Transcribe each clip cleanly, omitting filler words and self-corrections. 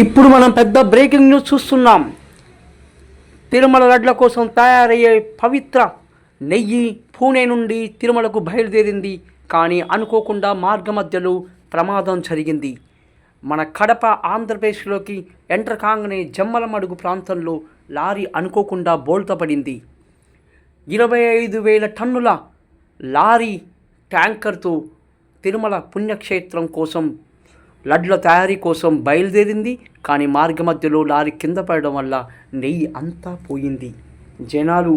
ఇప్పుడు మనం పెద్ద బ్రేకింగ్ న్యూస్ చూస్తున్నాం. తిరుమల లడ్ల కోసం తయారయ్యే పవిత్ర నెయ్యి పూణే నుండి తిరుమలకు బయలుదేరింది. కానీ అనుకోకుండా మార్గమధ్యలో ప్రమాదం జరిగింది. మన కడప ఆంధ్రప్రదేశ్లోకి ఎంటర్ కాగానే జమ్మలమడుగు ప్రాంతంలో లారీ అనుకోకుండా బోల్తపడింది. 25,000 టన్నుల లారీ ట్యాంకర్తో తిరుమల పుణ్యక్షేత్రం కోసం లడ్ల తయారీ కోసం బయలుదేరింది. కానీ మార్గమధ్యలో లారీ కింద పడడం వల్ల నెయ్యి అంతా పోయింది. జనాలు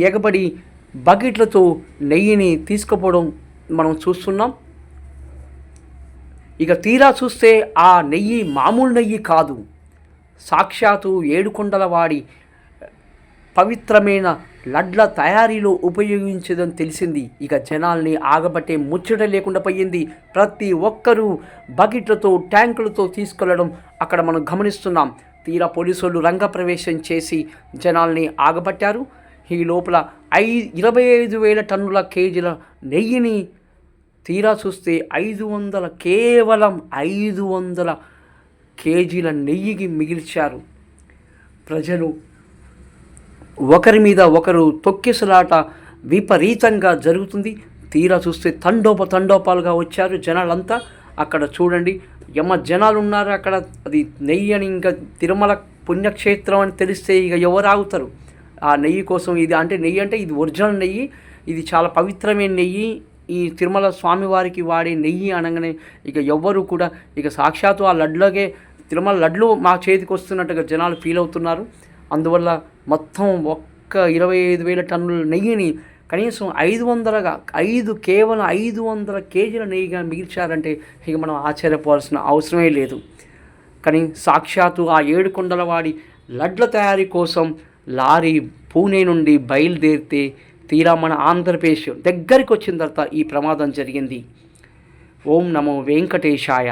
ఎగబడి బకెట్లతో నెయ్యిని తీసుకుపోవడం మనం చూస్తున్నాం. ఇక తీరా చూస్తే ఆ నెయ్యి మామూలు నెయ్యి కాదు, సాక్షాత్తు ఏడుకొండలవాడి పవిత్రమైన లడ్ల తయారీలో ఉపయోగించదని తెలిసింది. ఇక జనాల్ని ఆగబట్టే ముచ్చట లేకుండా పోయింది. ప్రతి ఒక్కరూ బకెట్లతో ట్యాంకులతో తీసుకెళ్లడం అక్కడ మనం గమనిస్తున్నాం. తీరా పోలీసులు రంగప్రవేశం చేసి జనాల్ని ఆగబట్టారు. ఈ లోపల 25,000 టన్నుల కేజీల నెయ్యిని తీరా చూస్తే కేవలం 500 కేజీల నెయ్యికి మిగిల్చారు. ప్రజలు ఒకరి మీద ఒకరు తొక్కిసలాట విపరీతంగా జరుగుతుంది. తీరా చూస్తే తండోపాలుగా వచ్చారు జనాలంతా. అక్కడ చూడండి జనాలు ఉన్నారు అక్కడ. అది నెయ్యి అని, ఇంకా తిరుమల పుణ్యక్షేత్రం అని తెలిస్తే ఇక ఎవరు ఆగుతారు ఆ నెయ్యి కోసం? ఇది అంటే నెయ్యి అంటే ఇది ఒరిజినల్ నెయ్యి, ఇది చాలా పవిత్రమైన నెయ్యి. ఈ తిరుమల స్వామివారికి వాడే నెయ్యి అనగానే ఇక ఎవ్వరు కూడా ఇక సాక్షాత్తు ఆ లడ్లకే తిరుమల లడ్లు మా చేతికి వస్తున్నట్టుగా జనాలు ఫీల్ అవుతున్నారు. అందువల్ల మొత్తం 25,000 టన్నుల నెయ్యిని కనీసం 500 కేవలం 500 కేజీల నెయ్యిగా మిగిల్చారంటే ఇక మనం ఆశ్చర్యపోవాల్సిన అవసరమే లేదు. కానీ సాక్షాత్తు ఆ ఏడుకొండలవాడి లడ్ల తయారీ కోసం లారీ పూణే నుండి బయలుదేరితే తీరా మన ఆంధ్రప్రదేశ్ దగ్గరికి వచ్చిన తర్వాత ఈ ప్రమాదం జరిగింది. ఓం నమో వెంకటేశాయ.